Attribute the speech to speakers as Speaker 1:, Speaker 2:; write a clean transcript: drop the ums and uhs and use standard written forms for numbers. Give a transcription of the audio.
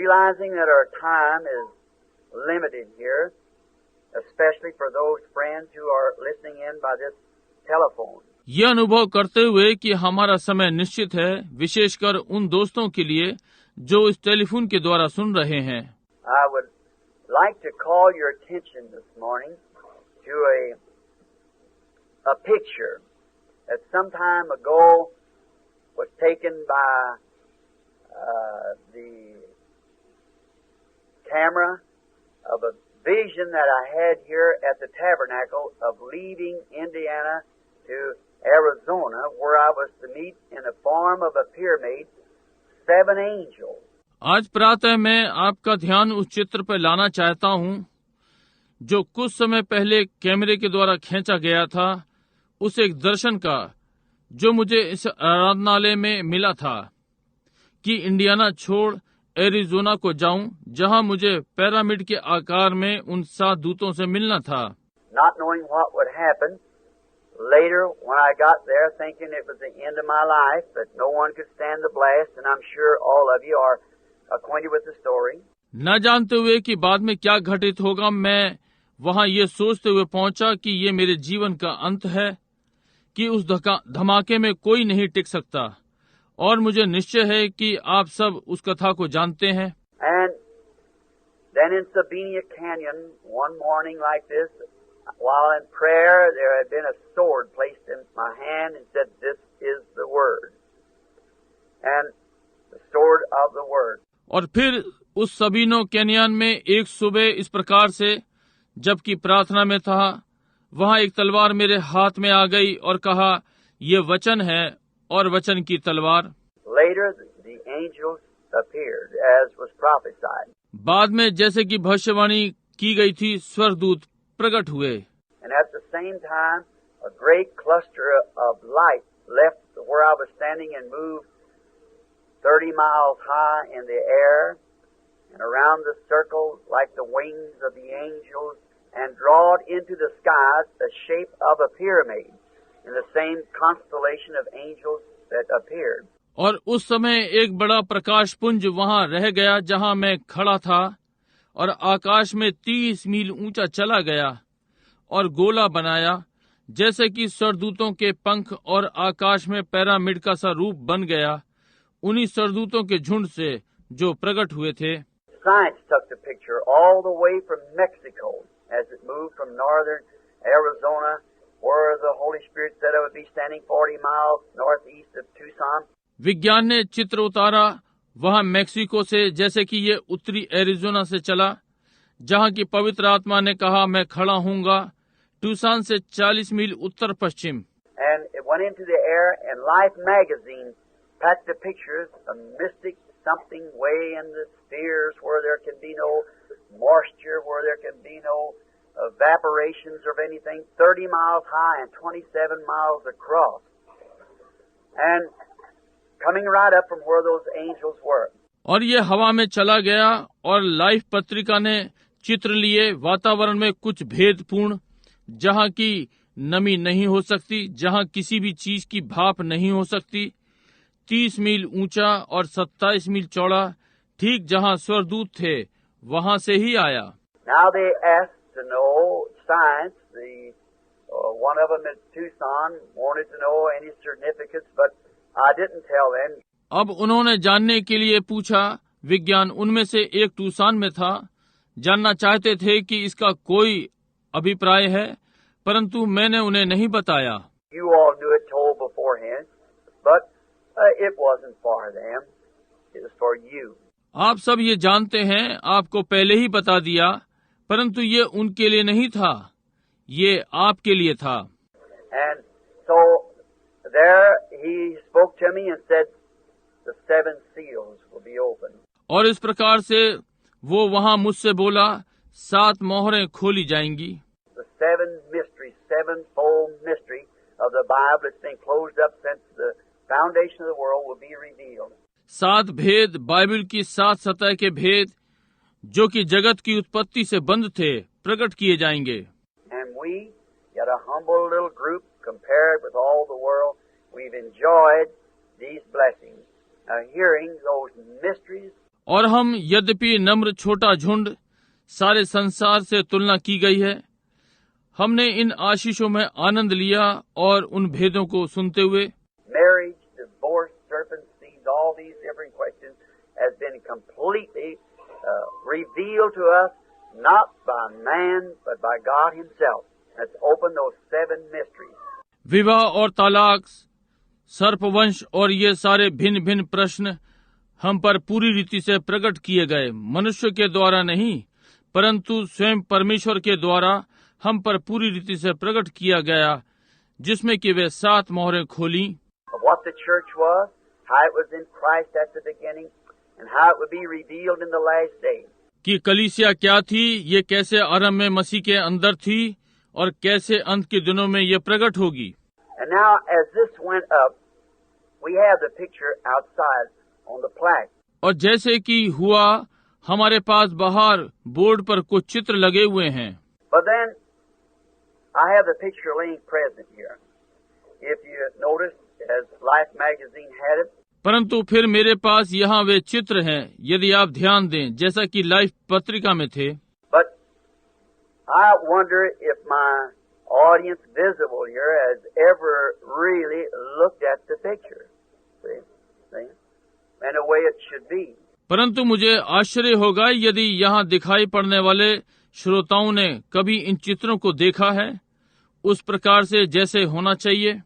Speaker 1: realizing that our time is limited here, especially for those friends who are listening in by this telephone.
Speaker 2: यह अनुभव करते हुए कि हमारा समय निश्चित है, विशेषकर उन दोस्तों के लिए जो इस टेलीफोन के द्वारा सुन रहे हैं.
Speaker 1: I would like to call your attention this morning to a picture that some time ago was taken by the camera of a vision that I had here at the tabernacle of leaving Indiana to Arizona, where I was to meet in the form of a pyramid 7 angels.
Speaker 2: आज प्रातः मैं आपका ध्यान उस चित्र पर लाना चाहता हूं जो कुछ समय पहले कैमरे के द्वारा खींचा गया था, उस एक दर्शन का जो मुझे इस आराधनालय में मिला था कि इंडियाना छोड़ एरिजोना को जाऊं, जहां मुझे पिरामिड के आकार में उन 7 दूतों से मिलना था.
Speaker 1: Not knowing what would happen later when I got there, thinking it was the end of my life, but no one could stand the blast, and I'm sure all of you are acquainted with the story.
Speaker 2: न जानते हुए कि बाद में क्या घटित होगा, मैं वहां ये सोचते हुए पहुंचा कि ये मेरे जीवन का अंत है, कि उस धमाके में कोई नहीं टिक सकता, और मुझे निश्चय है कि आप सब उस कथा को जानते हैं.
Speaker 1: And then in Sabina Canyon, one morning like this, while in prayer, there had been a sword placed in my hand and said, "This is the word," and the sword of the word.
Speaker 2: और फिर उस Sabino canyon में एक सुबह इस प्रकार से, जबकि प्रार्थना में था, वहां एक तलवार मेरे हाथ में आ गई और कहा, ये वचन है और वचन की तलवार.
Speaker 1: Later, the angels appeared, as was prophesied.
Speaker 2: बाद में जैसे कि भविष्यवाणी की गई थी, स्वर्गदूत प्रकट हुए.
Speaker 1: And at the same time, a great cluster of light left where I was standing and moved 30 miles high in the air and around the circle like the wings of the angels, and drawed into the skies the shape of a pyramid in the same constellation of angels that appeared.
Speaker 2: और उस समय एक बड़ा प्रकाश पुंज वहां रह गया जहां मैं खड़ा था, और आकाश में 30 मील ऊंचा चला गया और गोला बनाया, जैसे कि सरदूतों के पंख, और आकाश में पिरामिड का सा रूप बन गया उन्हीं सरदूतों के झुंड से जो प्रकट हुए थे.
Speaker 1: Science took the picture all the way from Mexico as it moved from northern Arizona, where the Holy Spirit said I would be standing 40 miles northeast of Tucson.
Speaker 2: विज्ञान ने चित्र उतारा वहां मैक्सिको से, जैसे कि ये उत्तरी एरिजोना से चला, जहां की पवित्र आत्मा ने कहा मैं खड़ा हूँगा ट्यूसान से 40 मील उत्तर पश्चिम.
Speaker 1: And it went into the air, and Life magazine packed the pictures of mystic something way in the spheres where there can be no moisture, where there can be no evaporations of anything, 30 miles high and 27 miles across. And coming right up from where those angels were.
Speaker 2: और ये हवा में चला गया, और life पत्रिका ने चित्र लिए वातावरण में कुछ भेदपूर्ण, जहाँ की नमी नहीं हो सकती, जहाँ किसी भी चीज की भाप नहीं हो सकती, 30 मील ऊंचा और 27 मील चौड़ा, ठीक जहाँ स्वरदूत थे वहाँ से ही आया.
Speaker 1: Now they asked to know science. One of them at Tucson wanted to know any certificates, but I didn't tell them.
Speaker 2: अब उन्होंने जानने के लिए पूछा, विज्ञान उनमें से एक टूसान में था, जानना चाहते थे कि इसका कोई अभिप्राय है, परंतु मैंने उन्हें नहीं बताया.
Speaker 1: You all knew it told beforehand, but it wasn't for them. It was for you.
Speaker 2: आप सब ये जानते हैं, आपको पहले ही बता दिया, परंतु ये उनके लिए नहीं था, ये आपके लिए था.
Speaker 1: And so there he spoke to me and said, the 7 seals will be opened.
Speaker 2: और इस प्रकार से वो वहाँ मुझसे बोला, 7 मोहरें खोली जाएंगी.
Speaker 1: The 7 mysteries, 7-fold mystery of the Bible that's been closed up since the foundation of the world will be revealed.
Speaker 2: 7 भेद, बाइबल की 7 सतह के भेद, जो कि जगत की उत्पत्ति से बंद थे, प्रकट किए जाएंगे.
Speaker 1: And we, yet a humble little group compared with all the world, we've enjoyed these blessings, hearing those mysteries.
Speaker 2: और हम यद्यपि नम्र छोटा झुंड सारे संसार से तुलना की गई है, हमने इन आशीषों में आनंद लिया और उन भेदों को सुनते हुए
Speaker 1: Marriage, divorce, serpent seeds, all these different questions has been completely revealed to us, not by man, but by God Himself. That's opened those 7 mysteries.
Speaker 2: विवाह और तलाक, सर्पवंश और ये सारे भिन्न भिन्न प्रश्न हम पर पूरी रीति से प्रकट किए गए, मनुष्य के द्वारा नहीं परंतु स्वयं परमेश्वर के द्वारा हम पर पूरी रीति से प्रकट किया गया, जिसमें कि वे 7 मोहरें खोली।
Speaker 1: What the church was, how it was in Christ at the beginning, and how it would be revealed in the last days.
Speaker 2: कि कलीसिया क्या थी, ये कैसे आरंभ में मसीह के अंदर थी और कैसे अंत के दिनों में ये प्रकट होगी।
Speaker 1: And now, as this went up, we have the picture outside on the plaque.
Speaker 2: और जैसे कि हुआ, हमारे पास बाहर बोर्ड पर कुछ चित्र लगे हुए हैं।
Speaker 1: But then, I have the picture laying present here. If you notice, as Life magazine had it,
Speaker 2: परंतु फिर मेरे पास यहाँ वे चित्र हैं, यदि आप ध्यान दें, जैसा कि लाइफ पत्रिका में थे।
Speaker 1: but I wonder if my audience visible here has ever really looked at the picture. See? And the way it should be.
Speaker 2: परंतु मुझे आश्चर्य होगा यदि यहाँ दिखाई पड़ने वाले श्रोताओं ने कभी इन चित्रों को देखा है उस प्रकार से जैसे होना चाहिए।